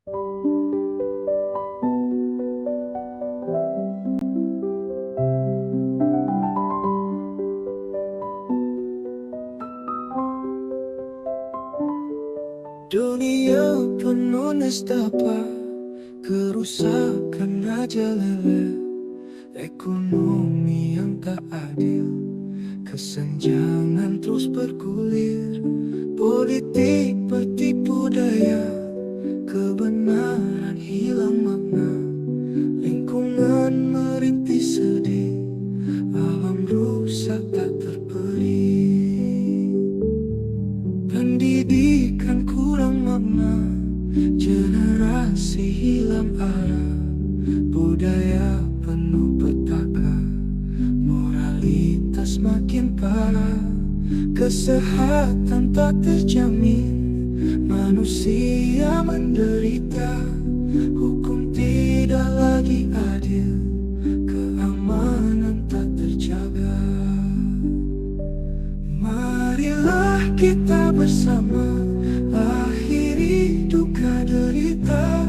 Dunia penuh nestapa, kerusakan merajalela, ekonomi yang tak adil, kesenjangan terus bergulir, politik bertipu daya, kebenaran hilang makna, lingkungan merintih sedih, alam rusak tak terperi. Pendidikan kurang makna, generasi hilang arah, budaya penuh petaka, moralitas makin parah, kesehatan tak terjamin, manusia menderita, hukum tidak lagi adil, keamanan tak terjaga. Marilah kita bersama akhiri duka derita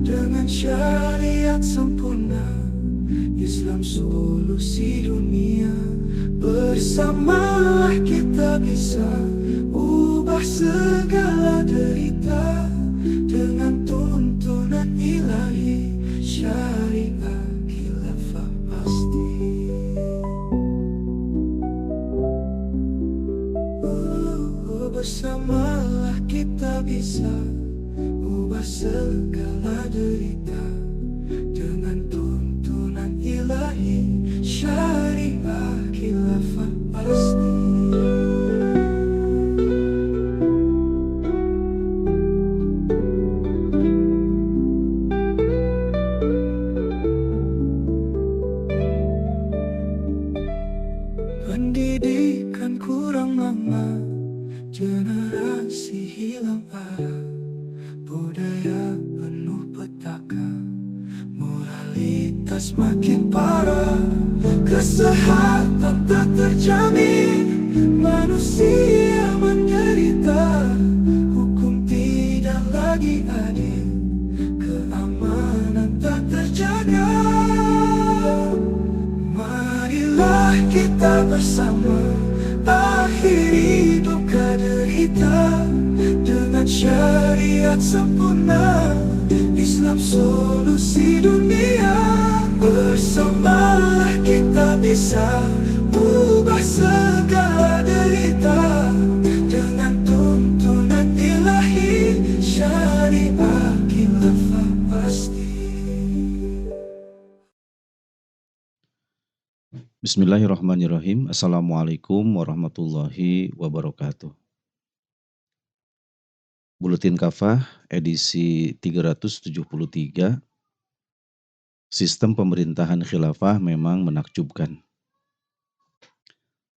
dengan syariat sempurna, Islam solusi dunia. Bersamalah kita bisa ubah segala derita dengan tuntunan ilahi, syariat khilafah pasti. Bersamalah kita bisa ubah segala derita dengan tuntunan ilahi, syariah khilafah pasti. Pendidikan kurang makna, generasi hilang arah, budaya penuh petaka, moralitas makin parah, kesehatan tak terjamin, manusia menderita, hukum tidak lagi adil, keamanan tak terjaga. Marilah kita bersama akhiri duka derita dengan syariat sempurna, Islam solusi dunia. Bersamalah kita bisa ubah segala derita dengan tuntunan ilahi, syariat khilafah pasti. Bismillahirrahmanirrahim. Assalamualaikum warahmatullahi wabarakatuh. Buletin Kafah edisi 373. Sistem pemerintahan khilafah memang menakjubkan.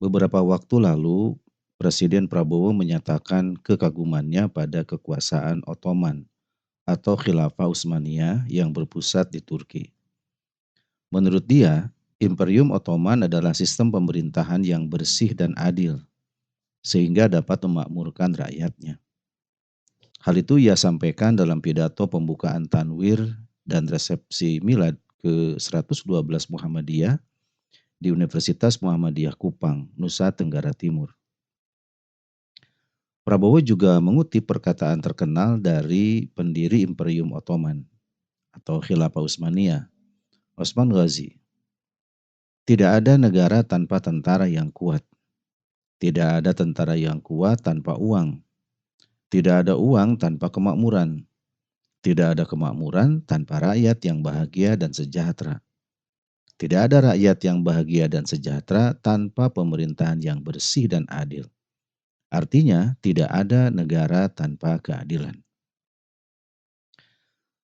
Beberapa waktu lalu, Presiden Prabowo menyatakan kekagumannya pada kekuasaan Ottoman atau Khilafah Utsmaniyah yang berpusat di Turki. Menurut dia, Imperium Ottoman adalah sistem pemerintahan yang bersih dan adil, sehingga dapat memakmurkan rakyatnya. Hal itu ia sampaikan dalam pidato pembukaan Tanwir dan resepsi Milad ke-112 Muhammadiyah di Universitas Muhammadiyah Kupang, Nusa Tenggara Timur. Prabowo juga mengutip perkataan terkenal dari pendiri Imperium Ottoman atau Khilafah Utsmaniyah, Osman Ghazi. Tidak ada negara tanpa tentara yang kuat. Tidak ada tentara yang kuat tanpa uang. Tidak ada uang tanpa kemakmuran. Tidak ada kemakmuran tanpa rakyat yang bahagia dan sejahtera. Tidak ada rakyat yang bahagia dan sejahtera tanpa pemerintahan yang bersih dan adil. Artinya, tidak ada negara tanpa keadilan.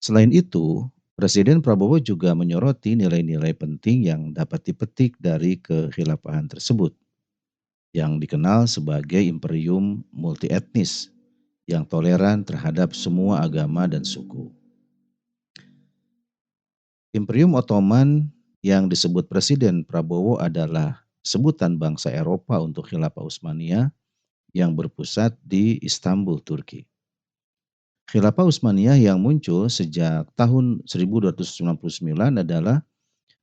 Selain itu, Presiden Prabowo juga menyoroti nilai-nilai penting yang dapat dipetik dari kekhilafahan tersebut, yang dikenal sebagai imperium multietnis, yang toleran terhadap semua agama dan suku. Imperium Ottoman yang disebut Presiden Prabowo adalah sebutan bangsa Eropa untuk Khilafah Utsmaniyah yang berpusat di Istanbul, Turki. Khilafah Utsmaniyah yang muncul sejak tahun 1299 adalah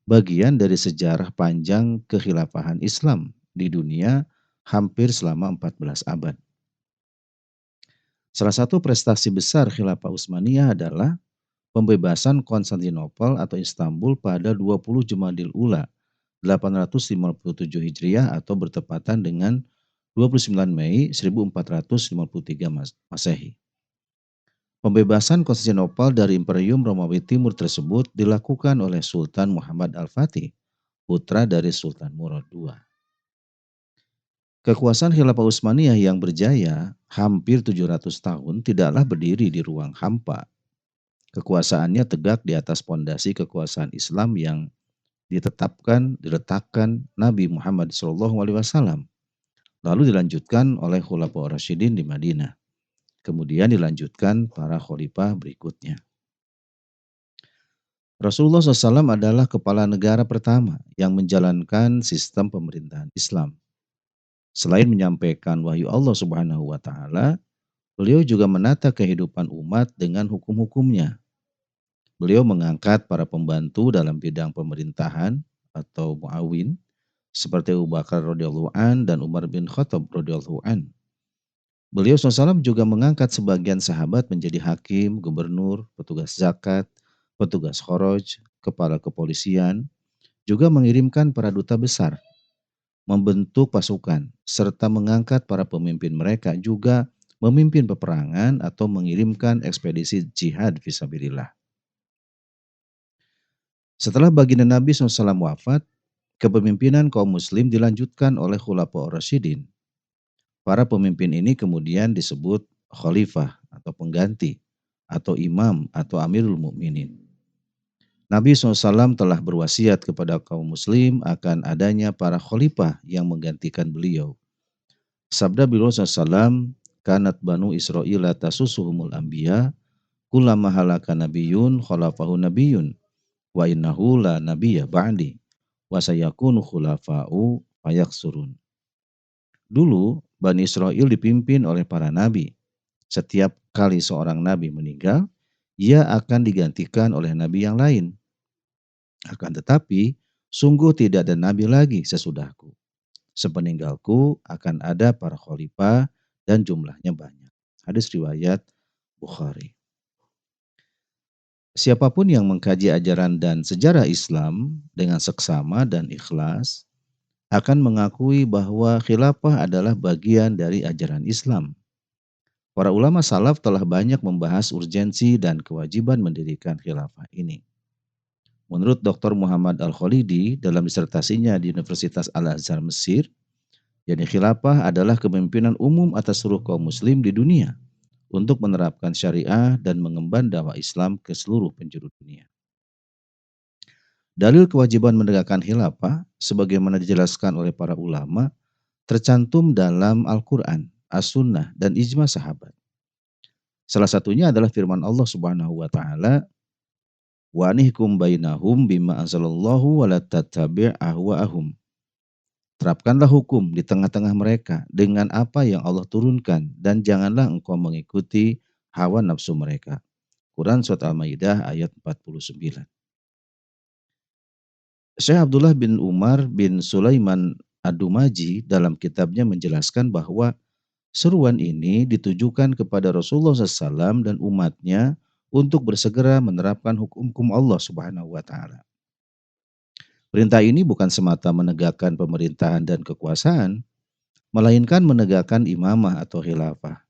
bagian dari sejarah panjang kekhilafahan Islam di dunia hampir selama 14 abad. Salah satu prestasi besar Khilafah Utsmaniyah adalah pembebasan Konstantinopel atau Istanbul pada 20 Jumadil Ula 857 Hijriah atau bertepatan dengan 29 Mei 1453 Masehi. Pembebasan Konstantinopel dari Imperium Romawi Timur tersebut dilakukan oleh Sultan Muhammad Al-Fatih, putra dari Sultan Murad II. Kekuasaan Khilafah Utsmaniyah yang berjaya hampir 700 tahun tidaklah berdiri di ruang hampa. Kekuasaannya tegak di atas pondasi kekuasaan Islam yang diletakkan Nabi Muhammad SAW, lalu dilanjutkan oleh Khulafaur Rasyidin di Madinah. Kemudian dilanjutkan para khalifah berikutnya. Rasulullah SAW adalah kepala negara pertama yang menjalankan sistem pemerintahan Islam. Selain menyampaikan wahyu Allah Subhanahu wa taala, beliau juga menata kehidupan umat dengan hukum-hukumnya. Beliau mengangkat para pembantu dalam bidang pemerintahan atau muawin seperti Abu Bakar radhiyallahu an dan Umar bin Khattab radhiyallahu an. Beliau SAW juga mengangkat sebagian sahabat menjadi hakim, gubernur, petugas zakat, petugas kharaj, kepala kepolisian, juga mengirimkan para duta besar, membentuk pasukan, serta mengangkat para pemimpin mereka juga memimpin peperangan atau mengirimkan ekspedisi jihad fisabilillah. Setelah baginda Nabi SAW wafat, kepemimpinan kaum muslim dilanjutkan oleh Khulafaur Rasyidin. Para pemimpin ini kemudian disebut khalifah atau pengganti, atau imam atau amirul mukminin. Nabi SAW telah berwasiat kepada kaum muslim akan adanya para khalifah yang menggantikan beliau. Sabda beliau SAW, kanat banu Israila tasusuhumul anbiya, kullama halaka nabiyyun khalafahu nabiyyun, wa innahu la nabiyya ba'di, wa sayakunu khulafa'u fayaksurun. Dulu, Bani Israel dipimpin oleh para nabi. Setiap kali seorang nabi meninggal, ia akan digantikan oleh nabi yang lain. Akan tetapi, sungguh tidak ada nabi lagi sesudahku. Sepeninggalku akan ada para khalifah dan jumlahnya banyak. Hadis riwayat Bukhari. Siapapun yang mengkaji ajaran dan sejarah Islam dengan seksama dan ikhlas akan mengakui bahwa khilafah adalah bagian dari ajaran Islam. Para ulama salaf telah banyak membahas urgensi dan kewajiban mendirikan khilafah ini. Menurut Dr. Muhammad Al-Khalidi dalam disertasinya di Universitas Al-Azhar Mesir, yakni khilafah adalah kepemimpinan umum atas seluruh kaum muslim di dunia untuk menerapkan syariah dan mengemban dakwah Islam ke seluruh penjuru dunia. Dalil kewajiban menegakkan khilafah sebagaimana dijelaskan oleh para ulama tercantum dalam Al-Quran, As-Sunnah, dan ijma sahabat. Salah satunya adalah firman Allah Subhanahu wa taala, wa anihkum bainahum bima anzalallahu wa la tattabi' ahwa'ahum. Terapkanlah hukum di tengah-tengah mereka dengan apa yang Allah turunkan dan janganlah engkau mengikuti hawa nafsu mereka. Quran Surat Al-Maidah ayat 49. Syekh Abdullah bin Umar bin Sulaiman Ad-Dumaji dalam kitabnya menjelaskan bahwa seruan ini ditujukan kepada Rasulullah SAW dan umatnya untuk bersegera menerapkan hukum-hukum Allah Subhanahu wa taala. Perintah ini bukan semata menegakkan pemerintahan dan kekuasaan, melainkan menegakkan imamah atau khilafah.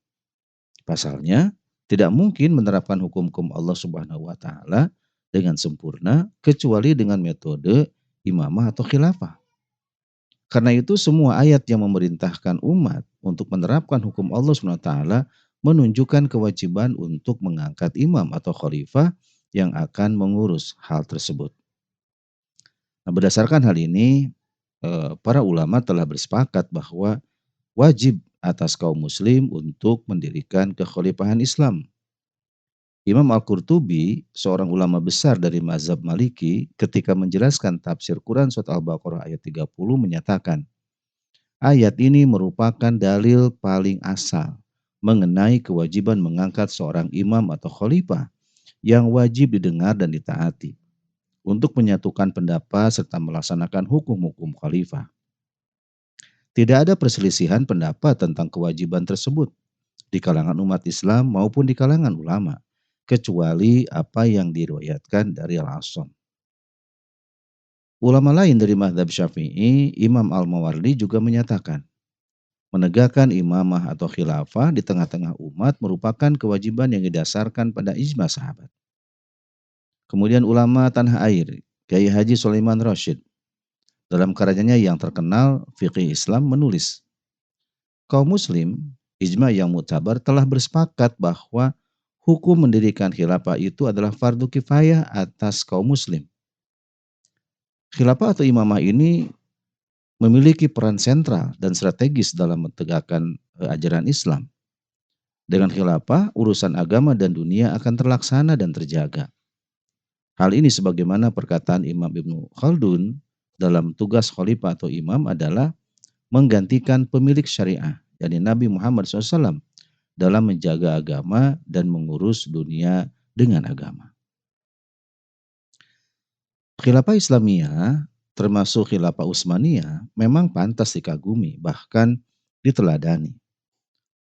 Pasalnya, tidak mungkin menerapkan hukum-hukum Allah Subhanahu wa taala dengan sempurna kecuali dengan metode imamah atau khilafah. Karena itu semua ayat yang memerintahkan umat untuk menerapkan hukum Allah Subhanahu wa taala menunjukkan kewajiban untuk mengangkat imam atau khalifah yang akan mengurus hal tersebut. Nah, berdasarkan hal ini, para ulama telah bersepakat bahwa wajib atas kaum muslim untuk mendirikan kekhalifahan Islam. Imam Al-Qurtubi, seorang ulama besar dari mazhab Maliki, ketika menjelaskan tafsir Quran surat Al-Baqarah ayat 30 menyatakan, ayat ini merupakan dalil paling asal mengenai kewajiban mengangkat seorang imam atau khalifah yang wajib didengar dan ditaati untuk menyatukan pendapat serta melaksanakan hukum-hukum khalifah. Tidak ada perselisihan pendapat tentang kewajiban tersebut di kalangan umat Islam maupun di kalangan ulama, kecuali apa yang diriwayatkan dari Al-Asam. Ulama lain dari mazhab Syafi'i, Imam Al-Mawardi juga menyatakan, menegakkan imamah atau khilafah di tengah-tengah umat merupakan kewajiban yang didasarkan pada ijma sahabat. Kemudian ulama tanah air, Kiai Haji Sulaiman Rasyid, dalam karyanya yang terkenal Fiqih Islam menulis, kaum muslim, ijma yang mutabar telah bersepakat bahwa hukum mendirikan khilafah itu adalah fardu kifayah atas kaum muslim. Khilafah atau imamah ini memiliki peran sentral dan strategis dalam menegakkan ajaran Islam. Dengan khilafah, urusan agama dan dunia akan terlaksana dan terjaga. Hal ini sebagaimana perkataan Imam Ibnu Khaldun dalam tugas khalifah atau imam adalah menggantikan pemilik syariah, yakni Nabi Muhammad SAW, dalam menjaga agama dan mengurus dunia dengan agama. Khilafah Islamiyah, termasuk Khilafah Utsmaniyah, memang pantas dikagumi, bahkan diteladani.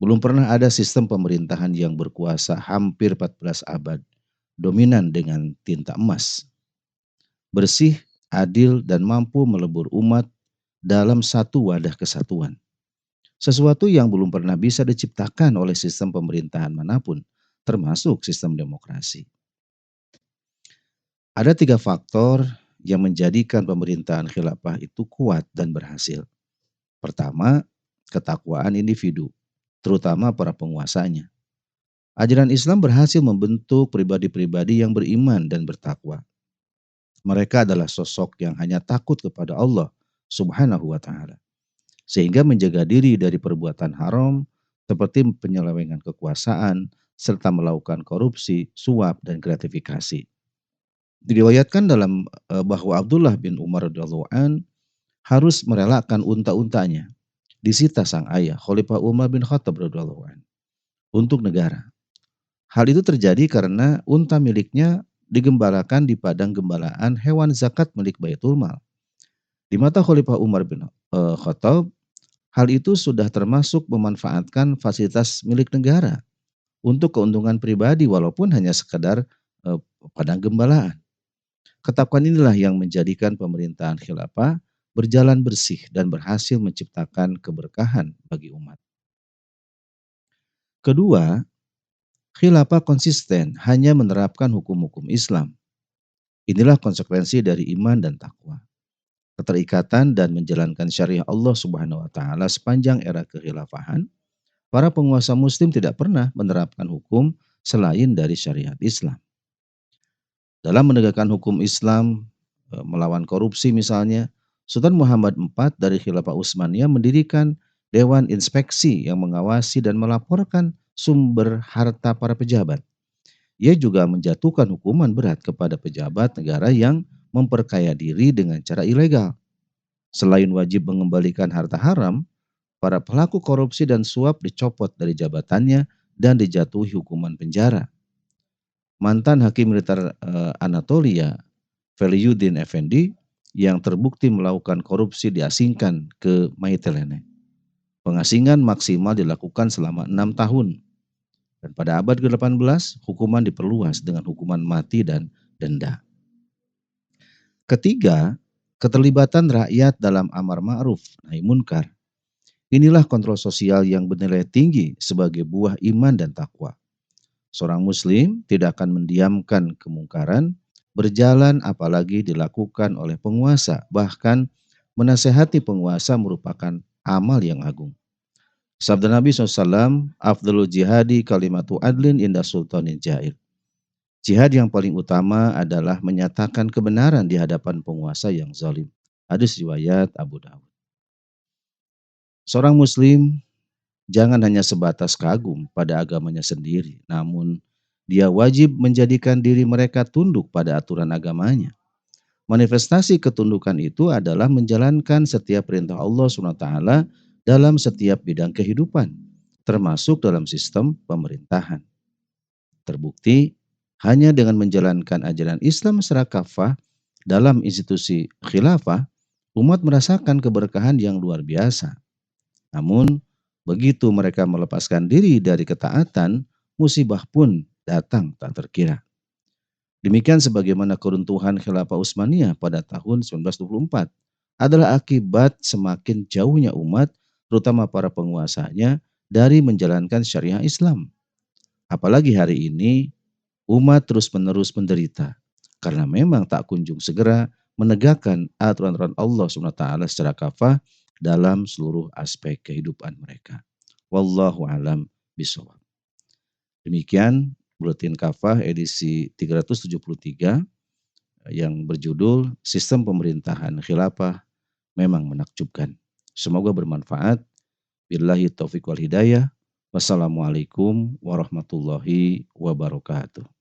Belum pernah ada sistem pemerintahan yang berkuasa hampir 14 abad, dominan dengan tinta emas, bersih, adil, dan mampu melebur umat dalam satu wadah kesatuan. Sesuatu yang belum pernah bisa diciptakan oleh sistem pemerintahan manapun, termasuk sistem demokrasi. Ada 3 faktor yang menjadikan pemerintahan khilafah itu kuat dan berhasil. Pertama, ketakwaan individu, terutama para penguasanya. Ajaran Islam berhasil membentuk pribadi-pribadi yang beriman dan bertakwa. Mereka adalah sosok yang hanya takut kepada Allah Subhanahu wa Ta'ala, sehingga menjaga diri dari perbuatan haram seperti penyelewengan kekuasaan serta melakukan korupsi, suap, dan gratifikasi. Diriwayatkan dalam bahwa Abdullah bin Umar radhiyallahu an harus merelakan unta-untanya disita sang ayah Khalifah Umar bin Khattab radhiyallahu an untuk negara. Hal itu terjadi karena unta miliknya digembalakan di padang gembalaan hewan zakat milik Baitul Mal. Di mata Khalifah Umar bin Khattab, hal itu sudah termasuk memanfaatkan fasilitas milik negara untuk keuntungan pribadi walaupun hanya sekedar padang gembalaan. Ketakwaan inilah yang menjadikan pemerintahan khilafah berjalan bersih dan berhasil menciptakan keberkahan bagi umat. Kedua, khilafah konsisten hanya menerapkan hukum-hukum Islam. Inilah konsekuensi dari iman dan takwa. Keterikatan dan menjalankan syariah Allah Subhanahu wa Ta'ala sepanjang era kekhilafahan, para penguasa muslim tidak pernah menerapkan hukum selain dari syariat Islam. Dalam menegakkan hukum Islam, melawan korupsi misalnya, Sultan Muhammad IV dari Khilafah Utsmaniyah mendirikan Dewan Inspeksi yang mengawasi dan melaporkan sumber harta para pejabat. Ia juga menjatuhkan hukuman berat kepada pejabat negara yang memperkaya diri dengan cara ilegal. Selain wajib mengembalikan harta haram, para pelaku korupsi dan suap dicopot dari jabatannya dan dijatuhi hukuman penjara. Mantan Hakim Militer Anatolia, Veliuddin Effendi, yang terbukti melakukan korupsi diasingkan ke Mytilene. Pengasingan maksimal dilakukan selama 6 tahun. Dan pada abad ke-18, hukuman diperluas dengan hukuman mati dan denda. Ketiga, keterlibatan rakyat dalam amar ma'ruf nahi munkar. Inilah kontrol sosial yang bernilai tinggi sebagai buah iman dan takwa. Seorang muslim tidak akan mendiamkan kemungkaran berjalan apalagi dilakukan oleh penguasa. Bahkan menasehati penguasa merupakan amal yang agung. Sabda Nabi SAW, afdalul jihadi kalimatu adlin inda sultanin jair. Jihad yang paling utama adalah menyatakan kebenaran di hadapan penguasa yang zalim. Hadis riwayat Abu Dawud. Seorang muslim jangan hanya sebatas kagum pada agamanya sendiri, namun dia wajib menjadikan diri mereka tunduk pada aturan agamanya. Manifestasi ketundukan itu adalah menjalankan setiap perintah Allah SWT dalam setiap bidang kehidupan, termasuk dalam sistem pemerintahan. Terbukti, hanya dengan menjalankan ajaran Islam secara kafah dalam institusi khilafah, umat merasakan keberkahan yang luar biasa. Namun, begitu mereka melepaskan diri dari ketaatan, musibah pun datang tak terkira. Demikian sebagaimana keruntuhan Khilafah Utsmaniyah pada tahun 1924 adalah akibat semakin jauhnya umat, terutama para penguasanya, dari menjalankan syariah Islam. Apalagi hari ini, umat terus-menerus menderita karena memang tak kunjung segera menegakkan aturan-aturan Allah SWT secara kafah dalam seluruh aspek kehidupan mereka. Wallahu alam bishawab. Demikian Buletin Kafah edisi 373 yang berjudul Sistem Pemerintahan Khilafah Memang Menakjubkan. Semoga bermanfaat. Billahi taufiq wal hidayah. Wassalamualaikum warahmatullahi wabarakatuh.